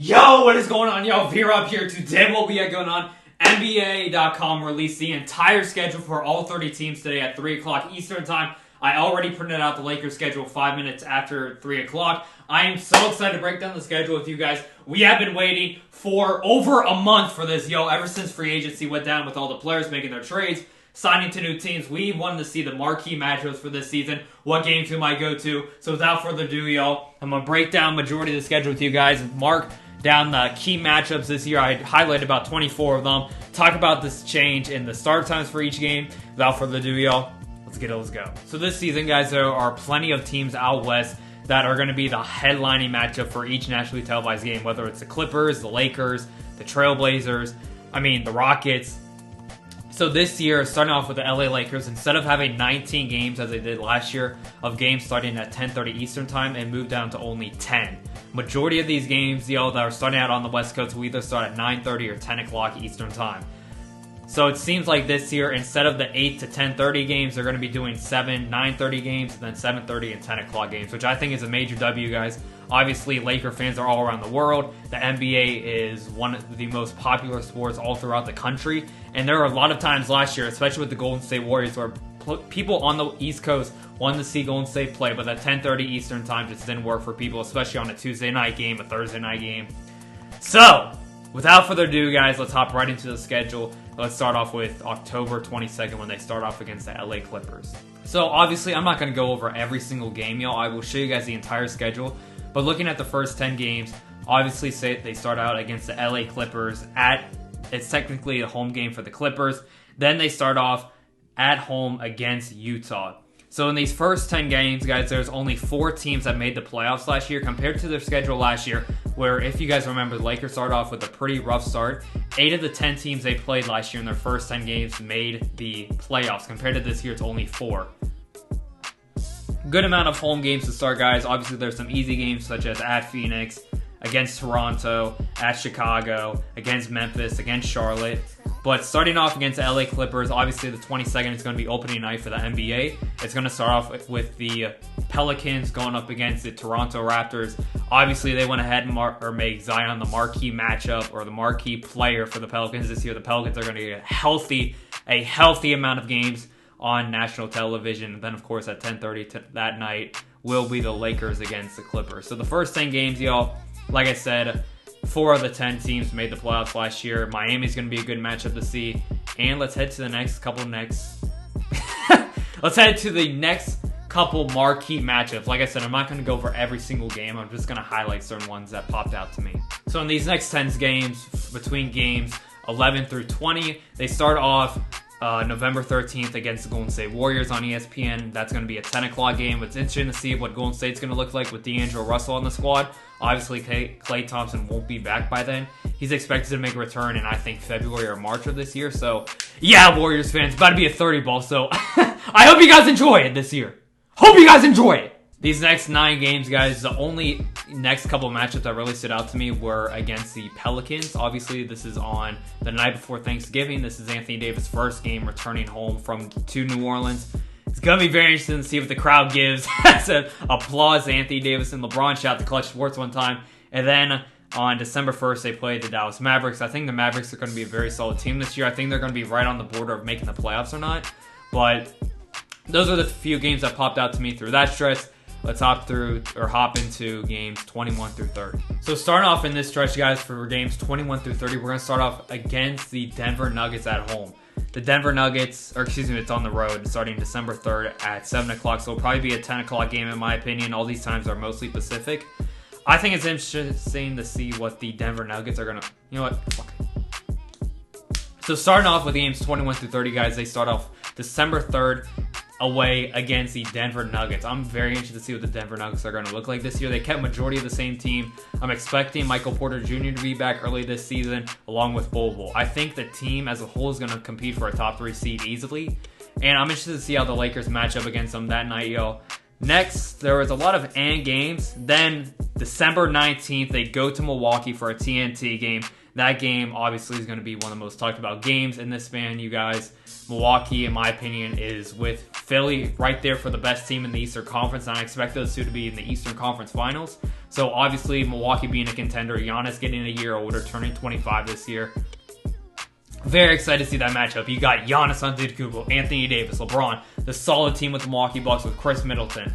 Yo, what is going on, y'all? Veer up here. Today what we got going on, NBA.com released the entire schedule for all 30 teams today at 3 o'clock Eastern Time. I already printed out the Lakers schedule 5 minutes after 3 o'clock. I am so excited to break down the schedule with you guys. We have been waiting for over a month for this, ever since free agency went down with all the players making their trades, signing to new teams. We wanted to see the marquee matchups for this season, what games we might go to. So without further ado, y'all, I'm going to break down majority of the schedule with you guys. Mark down the key matchups this year. I highlighted about 24 of them. Talk about this change in the start times for each game. Without further ado, y'all, let's go. So this season, guys, there are plenty of teams out west that are going to be the headlining matchup for each nationally televised game, whether it's the Clippers, the Lakers, the Trailblazers, the Rockets. So this year, starting off with the LA Lakers, instead of having 19 games as they did last year, of games starting at 10:30 Eastern Time, and moved down to only 10. Majority of these games, that are starting out on the West Coast will either start at 9:30 or 10 o'clock Eastern Time. So it seems like this year, instead of the 8 to 10:30 games, they're going to be doing 7, 9:30 games, and then 7:30 and 10 o'clock games, which I think is a major W, guys. Obviously, Laker fans are all around the world. The NBA is one of the most popular sports all throughout the country. And there were a lot of times last year, especially with the Golden State Warriors, where people on the East Coast wanted to see Golden State play, but that 10:30 Eastern Time just didn't work for people, especially on a Tuesday night game, a Thursday night game. So, without further ado, guys, let's hop right into the schedule. Let's start off with October 22nd when they start off against the LA Clippers. So, obviously, I'm not going to go over every single game, y'all. I will show you guys the entire schedule. But looking at the first 10 games, obviously say they start out against the LA Clippers it's technically a home game for the Clippers. Then they start off at home against Utah. So in these first 10 games, guys, there's only 4 teams that made the playoffs last year compared to their schedule last year, where if you guys remember, the Lakers started off with a pretty rough start. 8 of the 10 teams they played last year in their first 10 games made the playoffs. Compared to this year, it's only 4. Good amount of home games to start, guys. Obviously, there's some easy games such as at Phoenix, against Toronto, at Chicago, against Memphis, against Charlotte. But starting off against the LA Clippers, obviously the 22nd is going to be opening night for the NBA. It's going to start off with the Pelicans going up against the Toronto Raptors. Obviously, they went ahead and made Zion the marquee matchup or the marquee player for the Pelicans this year. The Pelicans are going to get a healthy amount of games on national television. And then, of course, at 10:30 that night will be the Lakers against the Clippers. So the first 10 games, y'all, like I said, 4 of the 10 teams made the playoffs last year. Miami's going to be a good matchup to see. And let's head to the next couple marquee matchups. Like I said, I'm not going to go over every single game. I'm just going to highlight certain ones that popped out to me. So in these next 10 games, between games 11 through 20, they start off November 13th against the Golden State Warriors on ESPN. That's going to be a 10 o'clock game. It's interesting to see what Golden State's going to look like with D'Angelo Russell on the squad. Obviously, Klay Thompson won't be back by then. He's expected to make a return in, I think, February or March of this year. So, yeah, Warriors fans, about to be a 30 ball. So, I hope you guys enjoy it this year. Hope you guys enjoy it. These next 9 games, guys, the only next couple of matchups that really stood out to me were against the Pelicans. Obviously, this is on the night before Thanksgiving. This is Anthony Davis' first game returning home to New Orleans. It's going to be very interesting to see what the crowd gives as an applause to Anthony Davis and LeBron. Shout out to Clutch Sports one time. And then on December 1st, they played the Dallas Mavericks. I think the Mavericks are going to be a very solid team this year. I think they're going to be right on the border of making the playoffs or not. But those are the few games that popped out to me through that stretch. Let's hop into games 21 through 30. So starting off in this stretch, guys, for games 21 through 30, we're going to start off against the Denver Nuggets at home. The Denver Nuggets, it's on the road, starting December 3rd at 7 o'clock. So it'll probably be a 10 o'clock game in my opinion. All these times are mostly Pacific. I think it's interesting to see what the Denver Nuggets are going to... You know what? Fuck. So starting off with games 21 through 30, guys, they start off December 3rd away against the Denver Nuggets. I'm very interested to see what the Denver Nuggets are going to look like this year. They kept majority of the same team. I'm expecting Michael Porter Jr. to be back early this season, along with Bol Bol. I think the team as a whole is going to compete for a top 3 seed easily, and I'm interested to see how the Lakers match up against them that night, yo. Next, there was a lot of games. Then December 19th, they go to Milwaukee for a TNT game. That game obviously is going to be one of the most talked about games in this span, you guys. Milwaukee, in my opinion, is with Philly right there for the best team in the Eastern Conference, and I expect those two to be in the Eastern Conference Finals. So obviously, Milwaukee being a contender, Giannis getting a year older, turning 25 this year. Very excited to see that matchup. You got Giannis Antetokounmpo, Anthony Davis, LeBron, the solid team with the Milwaukee Bucks with Chris Middleton.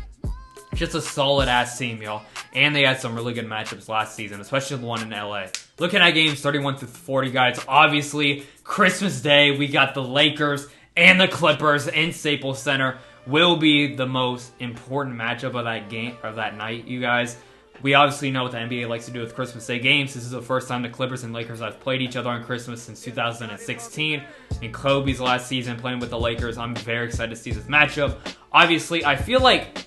Just a solid-ass team, y'all. And they had some really good matchups last season, especially the one in LA. Looking at games 31 through 40, guys. Obviously, Christmas Day, we got the Lakers and the Clippers in Staples Center. Will be the most important matchup of that game, or that night, you guys. We obviously know what the NBA likes to do with Christmas Day games. This is the first time the Clippers and Lakers have played each other on Christmas since 2016. In Kobe's last season playing with the Lakers, I'm very excited to see this matchup. Obviously, I feel like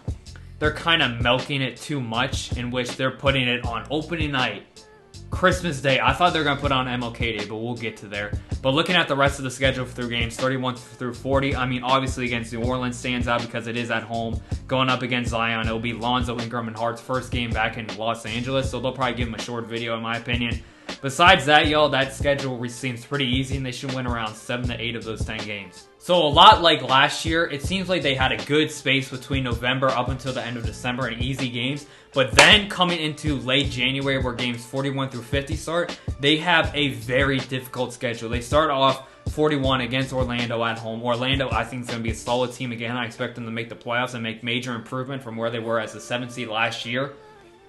they're kind of milking it too much, in which they're putting it on opening night, Christmas Day. I thought they were going to put on MLK Day, but we'll get to there. But looking at the rest of the schedule through games 31 through 40, I mean, obviously against New Orleans stands out because it is at home. Going up against Zion, it'll be Lonzo, Ingram, and Hart's first game back in Los Angeles, so they'll probably give him a short video, in my opinion. Besides that, y'all, that schedule seems pretty easy, and they should win around 7 to 8 of those 10 games. So a lot like last year, it seems like they had a good space between November up until the end of December and easy games. But then coming into late January, where games 41 through 50 start, they have a very difficult schedule. They start off 41 against Orlando at home. Orlando, I think, is going to be a solid team again. I expect them to make the playoffs and make major improvement from where they were as the 7th seed last year.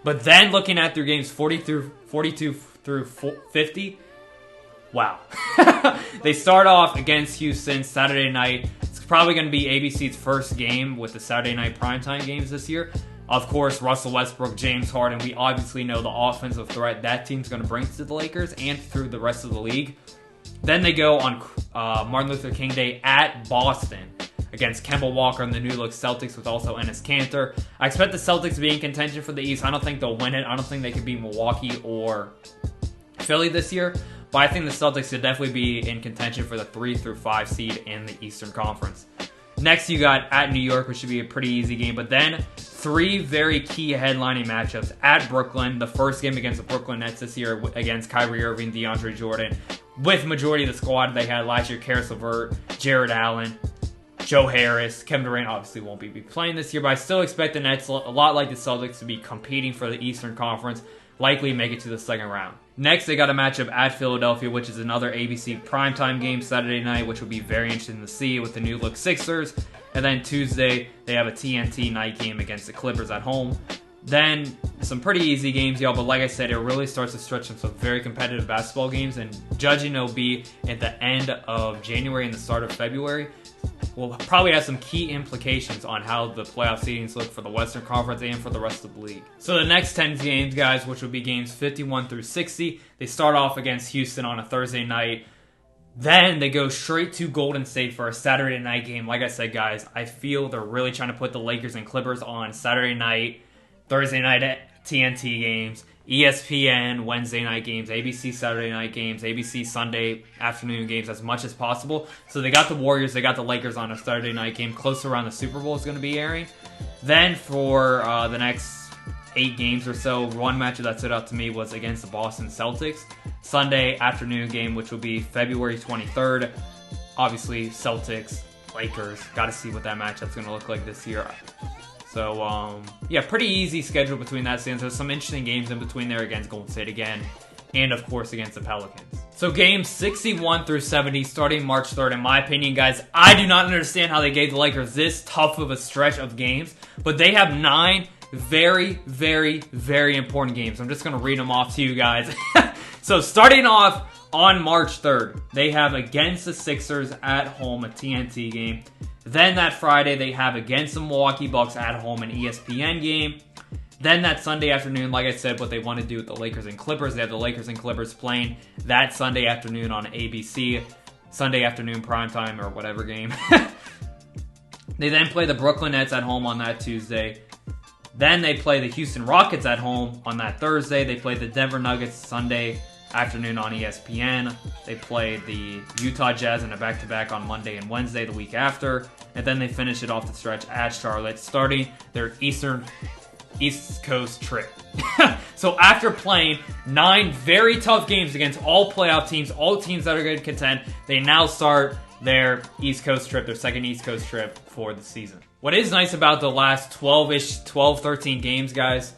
But then looking at their games 42 through 50, wow. They start off against Houston Saturday night. It's probably going to be ABC's first game with the Saturday night primetime games this year. Of course, Russell Westbrook, James Harden. We obviously know the offensive threat that team's going to bring to the Lakers and through the rest of the league. Then they go on Martin Luther King Day at Boston against Kemba Walker and the new look Celtics with also Enes Kanter. I expect the Celtics to be in contention for the East. I don't think they'll win it. I don't think they could beat Milwaukee or Philly this year. But I think the Celtics should definitely be in contention for the 3 through 5 seed in the Eastern Conference. Next, you got at New York, which should be a pretty easy game. But then 3 very key headlining matchups at Brooklyn. The first game against the Brooklyn Nets this year against Kyrie Irving, DeAndre Jordan. With majority of the squad they had last year, Karis LeVert, Jared Allen, Joe Harris. Kevin Durant obviously won't be playing this year, but I still expect the Nets, a lot like the Celtics, to be competing for the Eastern Conference. Likely make it to the second round. Next, they got a matchup at Philadelphia, which is another ABC primetime game Saturday night, which will be very interesting to see with the new look Sixers. And then Tuesday, they have a TNT night game against the Clippers at home. Then some pretty easy games, y'all, but like I said, it really starts to stretch into some very competitive basketball games, and judging it'll be at the end of January and the start of February. Will probably have some key implications on how the playoff seedings look for the Western Conference and for the rest of the league. So the next 10 games, guys, which will be games 51 through 60, they start off against Houston on a Thursday night. Then they go straight to Golden State for a Saturday night game. Like I said, guys, I feel they're really trying to put the Lakers and Clippers on Saturday night, Thursday night at TNT games, ESPN Wednesday night games, ABC Saturday night games, ABC Sunday afternoon games as much as possible. So they got the Warriors, they got the Lakers on a Saturday night game close around the Super Bowl is going to be airing. Then for the next 8 games or so, one matchup that stood out to me was against the Boston Celtics. Sunday afternoon game, which will be February 23rd. Obviously, Celtics, Lakers. Got to see what that matchup's going to look like this year. So, yeah, pretty easy schedule between that stands. There's some interesting games in between there against Golden State again, and of course against the Pelicans. So games 61 through 70 starting March 3rd. In my opinion, guys, I do not understand how they gave the Lakers this tough of a stretch of games, but they have 9 very, very, very important games. I'm just going to read them off to you guys. So starting off on March 3rd, they have against the Sixers at home, a TNT game. Then that Friday, they have against the Milwaukee Bucks at home, an ESPN game. Then that Sunday afternoon, like I said, what they want to do with the Lakers and Clippers, they have the Lakers and Clippers playing that Sunday afternoon on ABC. Sunday afternoon primetime or whatever game. They then play the Brooklyn Nets at home on that Tuesday. Then they play the Houston Rockets at home on that Thursday. They play the Denver Nuggets Sunday afternoon on ESPN. They play the Utah Jazz in a back-to-back on Monday and Wednesday the week after. And then they finish it off the stretch at Charlotte, starting their Eastern East Coast trip. So after playing 9 very tough games against all playoff teams, all teams that are going to contend, they now start their East Coast trip, their second East Coast trip for the season. What is nice about the last 12, 13 games, guys,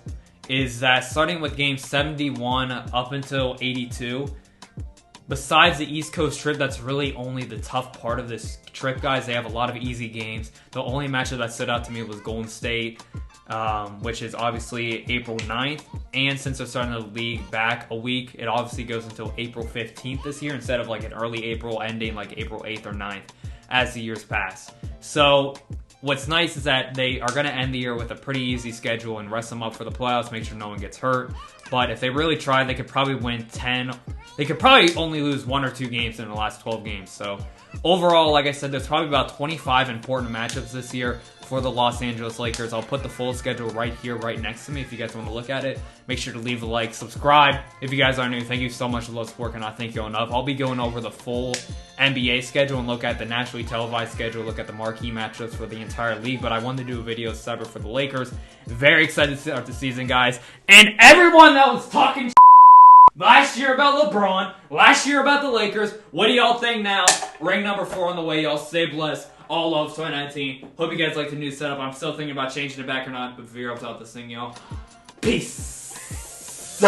is that starting with game 71 up until 82, besides the East Coast trip, that's really only the tough part of this trip, guys. They have a lot of easy games. The only matchup that stood out to me was Golden State, which is obviously April 9th. And since they're starting the league back a week, it obviously goes until April 15th this year instead of like an early April ending like April 8th or 9th as the years pass. So what's nice is that they are going to end the year with a pretty easy schedule and rest them up for the playoffs, make sure no one gets hurt. But if they really tried, they could probably win 10. They could probably only lose 1 or 2 games in the last 12 games. So overall, like I said, there's probably about 25 important matchups this year for the Los Angeles Lakers. I'll put the full schedule right here, right next to me if you guys want to look at it. Make sure to leave a like, subscribe. If you guys are new, thank you so much for the support. Cannot thank you enough. I'll be going over the full NBA schedule and look at the nationally televised schedule, look at the marquee matchups for the entire league. But I wanted to do a video separate for the Lakers. Very excited to start the season, guys. And everyone that was talking last year about LeBron, last year about the Lakers, what do y'all think now? Ring number 4 on the way, y'all. Stay blessed. All love 2019. Hope you guys like the new setup. I'm still thinking about changing it back or not, but Veerup's out this thing, y'all. Peace.